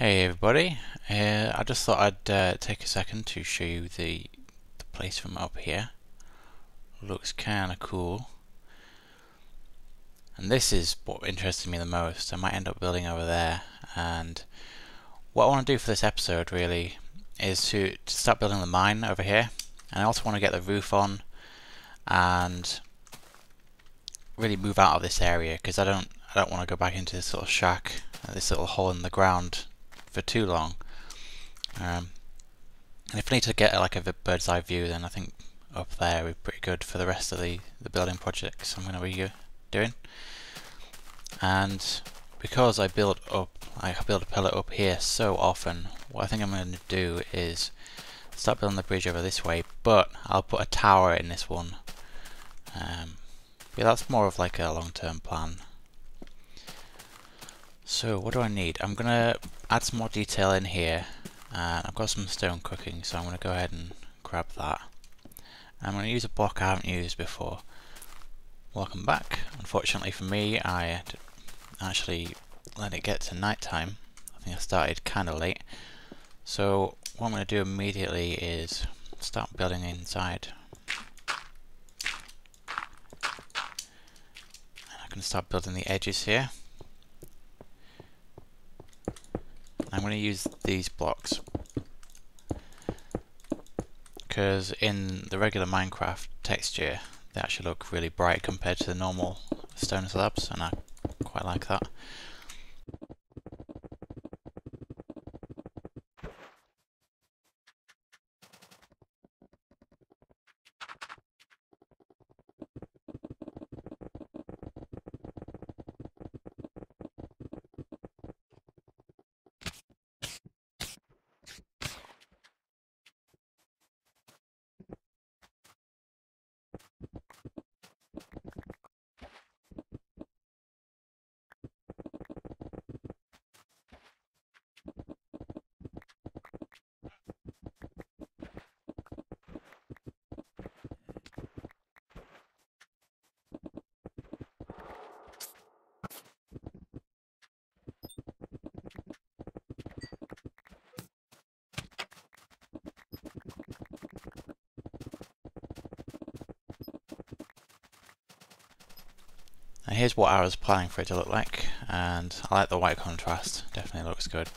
Hey everybody, I just thought I'd take a second to show you the place from up here. Looks kinda cool. And this is what interested me the most. I might end up building over there, and what I want to do for this episode really is to start building the mine over here, and I also want to get the roof on and really move out of this area because I don't want to go back into this little shack, this little hole in the ground for too long. And if I need to get like a bird's eye view, then I think up there would be pretty good for the rest of the building projects I'm going to be doing. And because I build a pellet up here so often, what I think I'm going to do is start building the bridge over this way, but I'll put a tower in this one. Yeah, that's more of like a long-term plan. So what do I need? I'm going to add some more detail in here, and I've got some stone cooking, so I'm going to go ahead and grab that. I'm going to use a block I haven't used before. Welcome back. Unfortunately for me, I actually let it get to night time. I think I started kind of late. So what I'm going to do immediately is start building inside. And I can start building the edges here. I'm going to use these blocks because in the regular Minecraft texture they actually look really bright compared to the normal stone slabs, and I quite like that. And here's what I was planning for it to look like, and I like the white contrast, definitely looks good.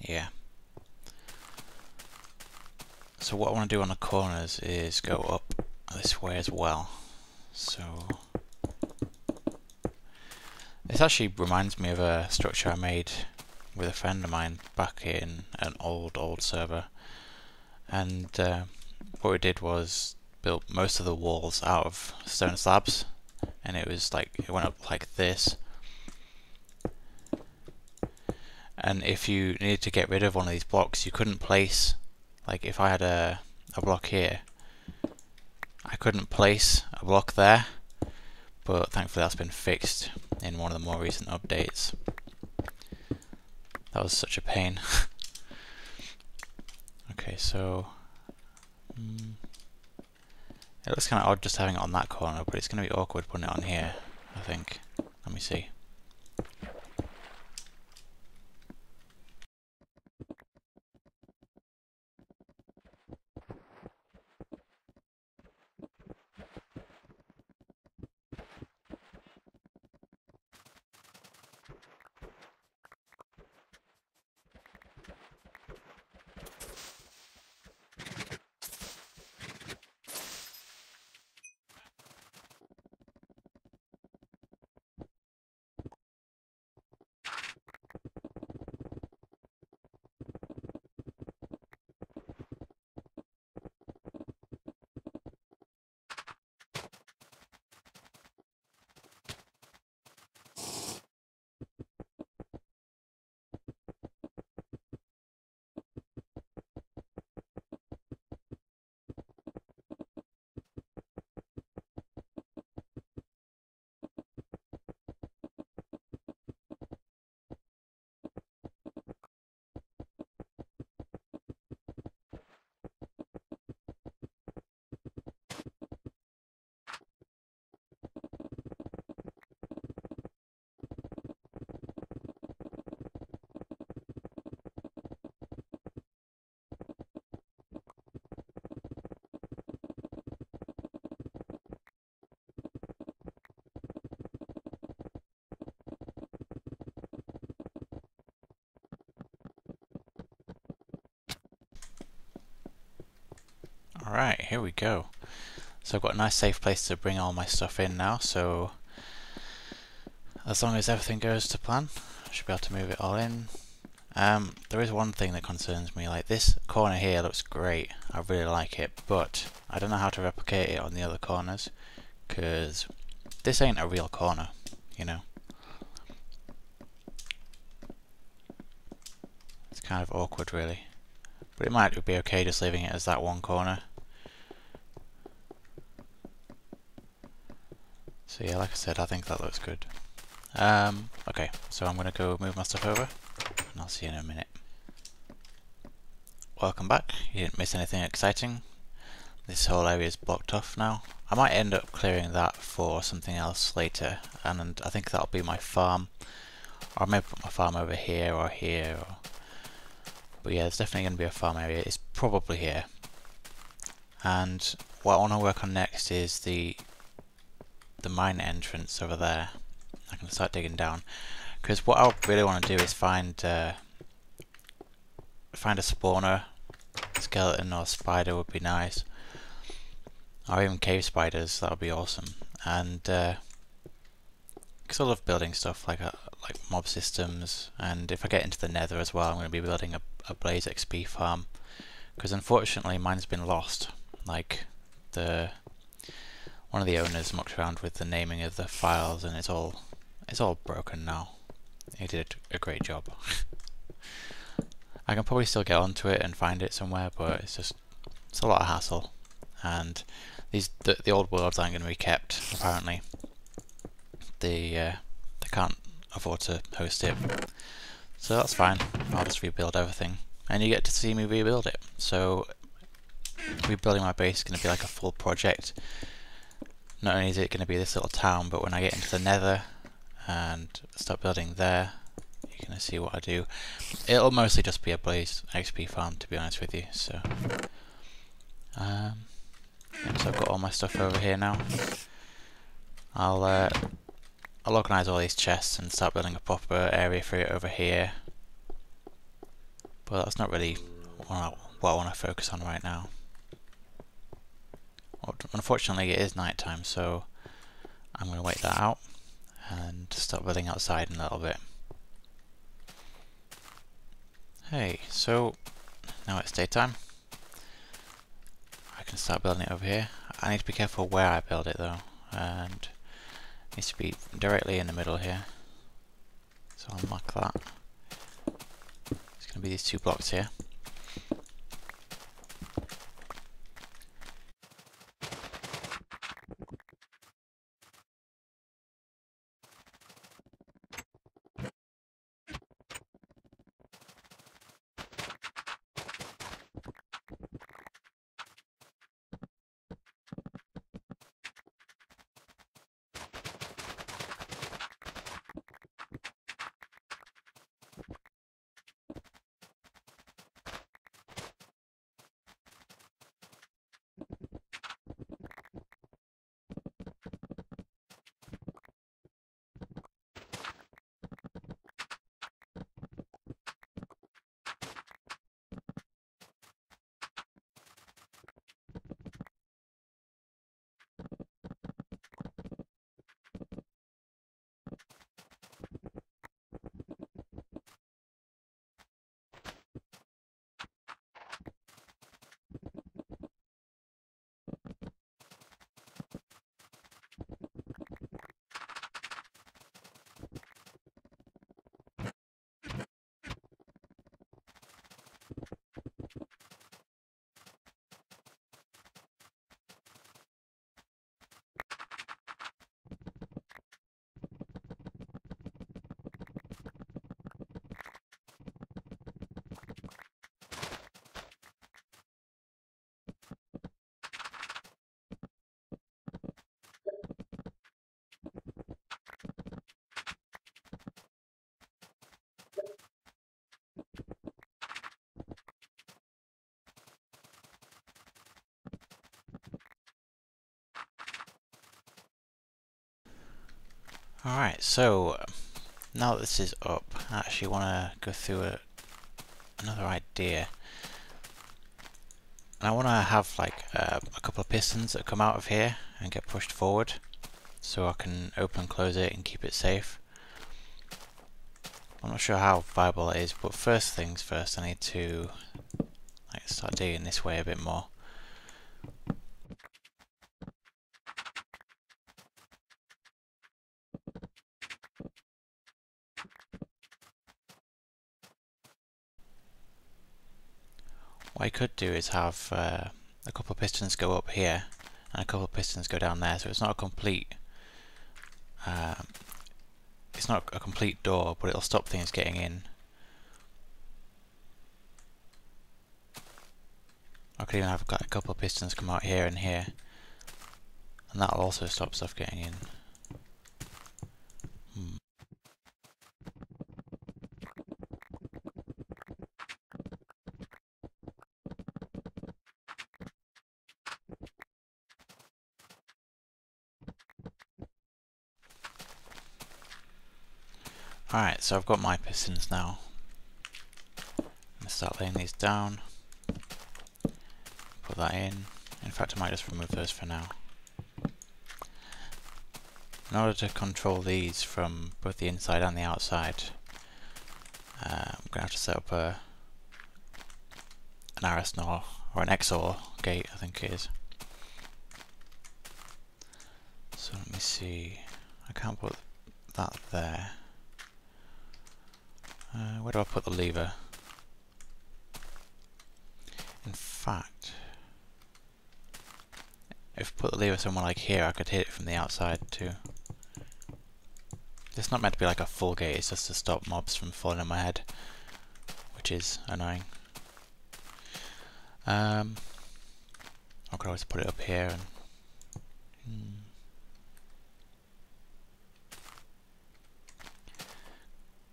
Yeah. So what I want to do on the corners is go up this way as well. So this actually reminds me of a structure I made with a friend of mine back in an old server, and what we did was built most of the walls out of stone slabs, and it was like it went up like this. And if you needed to get rid of one of these blocks, you couldn't place, like if I had a block here, I couldn't place a block there, but thankfully that's been fixed in one of the more recent updates. That was such a pain. Okay, so it looks kind of odd just having it on that corner, but it's going to be awkward putting it on here, I think. Let me see. Right, here we go. So I've got a nice safe place to bring all my stuff in now, so as long as everything goes to plan, I should be able to move it all in. There is one thing that concerns me, like this corner here looks great, I really like it, but I don't know how to replicate it on the other corners, because this ain't a real corner, you know. It's kind of awkward really, but it might be okay just leaving it as that one corner. So yeah, like I said, I think that looks good. Okay, so I'm going to go move my stuff over, and I'll see you in a minute. Welcome back. You didn't miss anything exciting. This whole area is blocked off now. I might end up clearing that for something else later, and I think that'll be my farm. Or I may put my farm over here or here. But yeah, there's definitely going to be a farm area. It's probably here. And what I want to work on next is the mine entrance over there. I can start digging down, because what I really want to do is find a spawner, skeleton or spider would be nice, or even cave spiders. That would be awesome. And because I love building stuff like mob systems, and if I get into the Nether as well, I'm going to be building a Blaze XP farm, because unfortunately mine's been lost. Like one of the owners mucked around with the naming of the files, and it's all broken now. He did a great job. I can probably still get onto it and find it somewhere, but it's a lot of hassle, and the old worlds aren't going to be kept apparently. They can't afford to host it, so that's fine. I'll just rebuild everything, and you get to see me rebuild it. So rebuilding my base is going to be like a full project. Not only is it going to be this little town, but when I get into the Nether and start building there, you're going to see what I do. It'll mostly just be a Blaze XP farm, to be honest with you. So, yeah, so I've got all my stuff over here now. I'll organise all these chests and start building a proper area for it over here. But that's not really what I want to focus on right now. Unfortunately, it is night time, so I'm going to wait that out and start building outside in a little bit. Hey, so now it's daytime. I can start building it over here. I need to be careful where I build it though, and it needs to be directly in the middle here. So I'll mark that. It's going to be these 2 blocks here. Alright, so now that this is up, I actually want to go through another idea. And I want to have like a couple of pistons that come out of here and get pushed forward, so I can open and close it and keep it safe. I'm not sure how viable it is, but first things first, I need to start digging this way a bit more. What I could do is have a couple of pistons go up here and a couple of pistons go down there, so it's not a complete door, but it'll stop things getting in. I could even have a couple of pistons come out here and here, and that'll also stop stuff getting in. Alright, so I've got my pistons now. I'm going to start laying these down. Put that in. In fact, I might just remove those for now. In order to control these from both the inside and the outside, I'm going to have to set up an RS NOR, or an XOR gate, I think it is. So let me see. I can't put that there. Where do I put the lever? In fact, if I put the lever somewhere like here, I could hit it from the outside too. It's not meant to be like a full gate, it's just to stop mobs from falling on my head, which is annoying. I could always put it up here and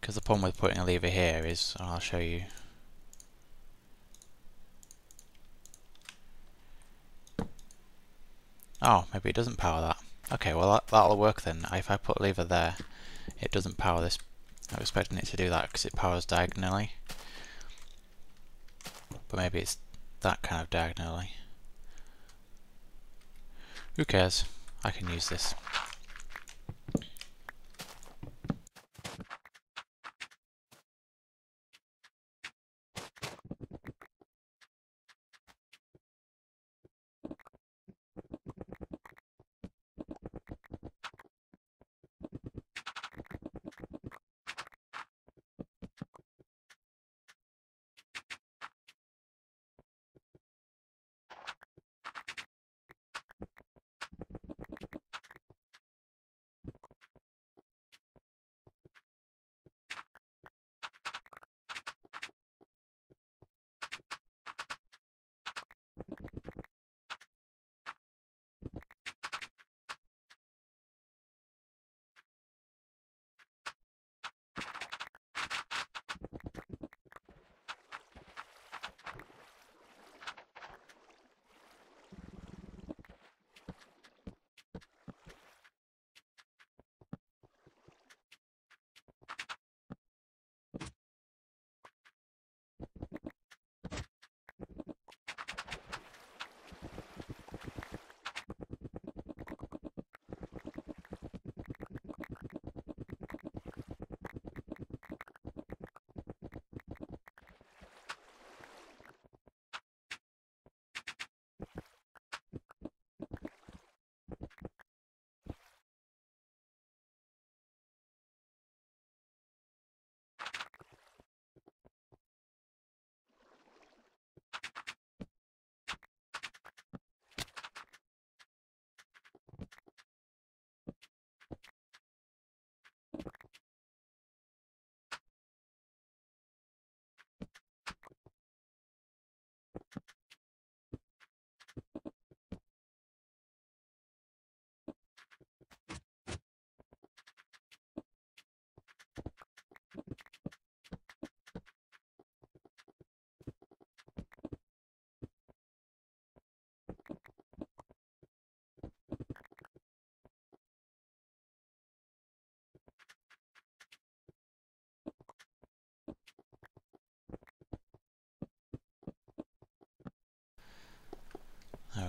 because the problem with putting a lever here is, I'll show you. Oh, maybe it doesn't power that. Okay, well that'll work then. If I put a lever there, it doesn't power this. I was expecting it to do that because it powers diagonally. But maybe it's that kind of diagonally. Who cares? I can use this.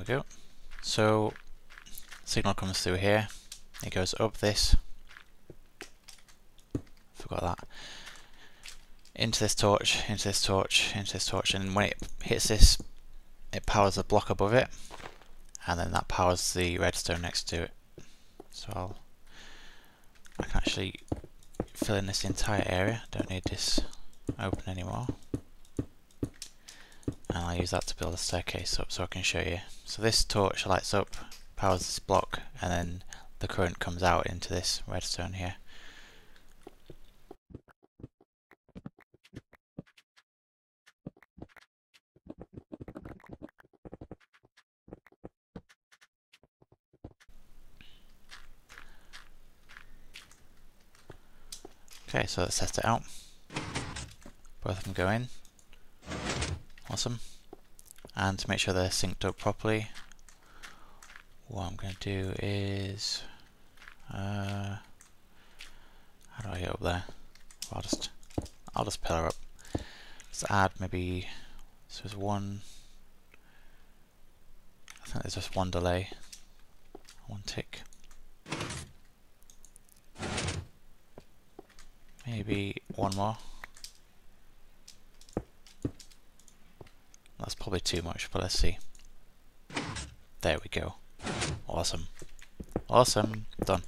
we go. So signal comes through here, it goes up this, forgot that, into this torch, into this torch, into this torch, and when it hits this, it powers the block above it, and then that powers the redstone next to it. So I can actually fill in this entire area, don't need this open anymore. And I'll use that to build a staircase up so I can show you. So this torch lights up, powers this block, and then the current comes out into this redstone here. Okay, so let's test it out. Both of them go in. Awesome. And to make sure they're synced up properly, what I'm going to do is, how do I get up there? Well, I'll just pillar up. Just add maybe, so there's one, I think there's just one delay, one tick. Maybe one more. That's probably too much, but let's see. There we go. Awesome. Awesome. Done.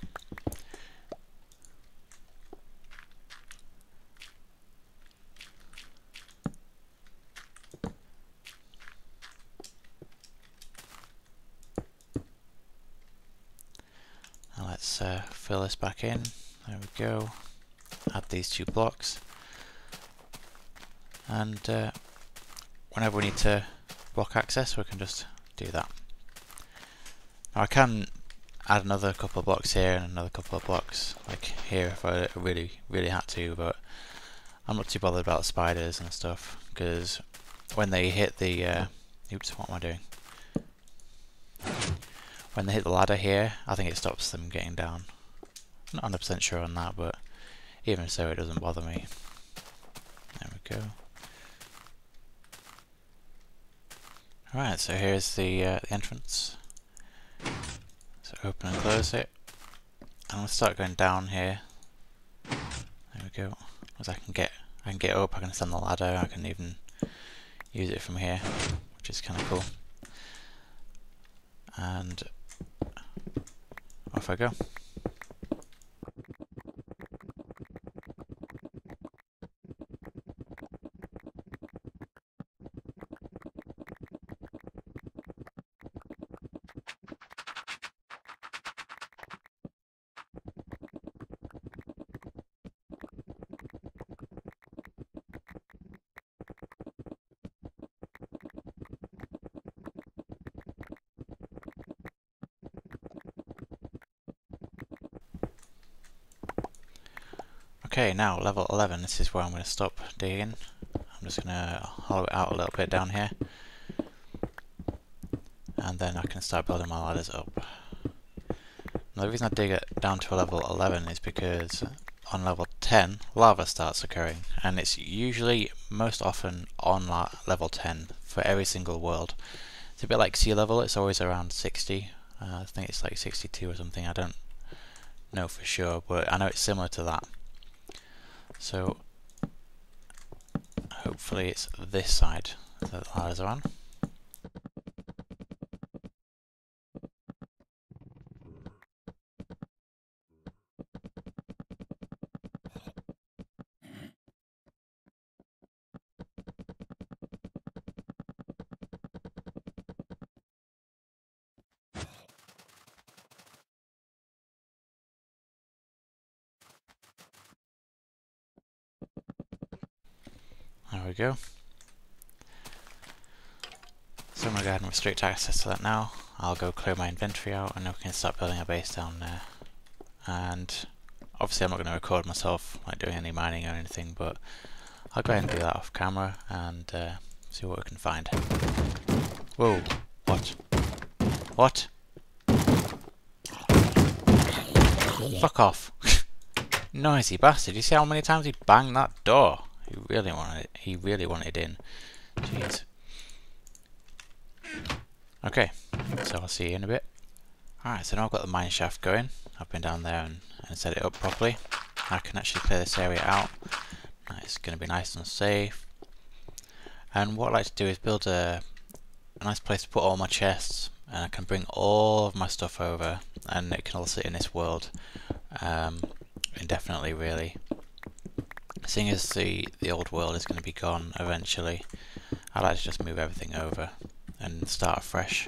Now let's fill this back in. There we go. Add these two blocks. And whenever we need to block access, we can just do that. Now I can add another couple of blocks here and another couple of blocks like here if I really had to, but I'm not too bothered about spiders and stuff, because when they hit the oops, what am I doing? When they hit the ladder here, I think it stops them getting down. I'm not 100% sure on that, but even so, it doesn't bother me. There we go. Alright, so here's the entrance. So open and close it. And we'll start going down here. There we go. As I can get up, I can stand the ladder, I can even use it from here, which is kind of cool. And off I go. Okay, now level 11, this is where I'm going to stop digging. I'm just going to hollow it out a little bit down here. And then I can start building my ladders up. Now the reason I dig it down to a level 11 is because on level 10, lava starts occurring. And it's usually, most often, on level 10 for every single world. It's a bit like sea level, it's always around 60. I think it's like 62 or something, I don't know for sure, but I know it's similar to that. So hopefully it's this side that the ladders are on. There we go. So I'm going to go ahead and restrict access to that now. I'll go clear my inventory out and then we can start building a base down there. And obviously I'm not going to record myself like doing any mining or anything, but I'll go ahead and do that off camera and see what we can find. Whoa, what? What? Fuck off. Noisy bastard, you see how many times he banged that door? He really wanted it. He really wanted in. Jeez. Okay, so I'll see you in a bit. Alright, so now I've got the mine shaft going. I've been down there and set it up properly. I can actually clear this area out. It's going to be nice and safe. And what I like to do is build a nice place to put all my chests, and I can bring all of my stuff over, and it can all sit in this world indefinitely, really. Seeing as the old world is going to be gone eventually, I like to just move everything over and start afresh.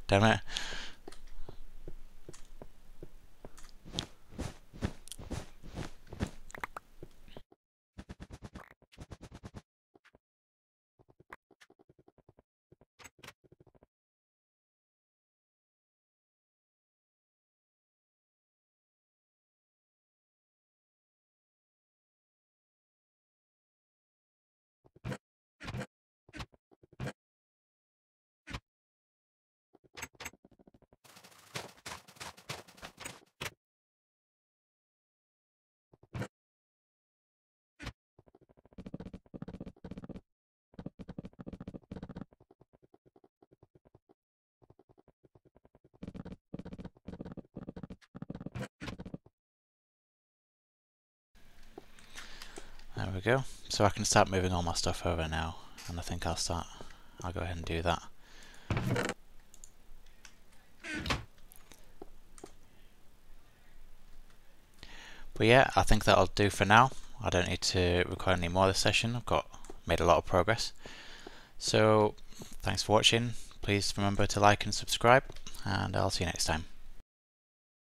Damn it. There we go. So I can start moving all my stuff over now, and I think I'll go ahead and do that. But yeah, I think that'll do for now. I don't need to record any more this session. I've made a lot of progress. So thanks for watching. Please remember to like and subscribe, and I'll see you next time.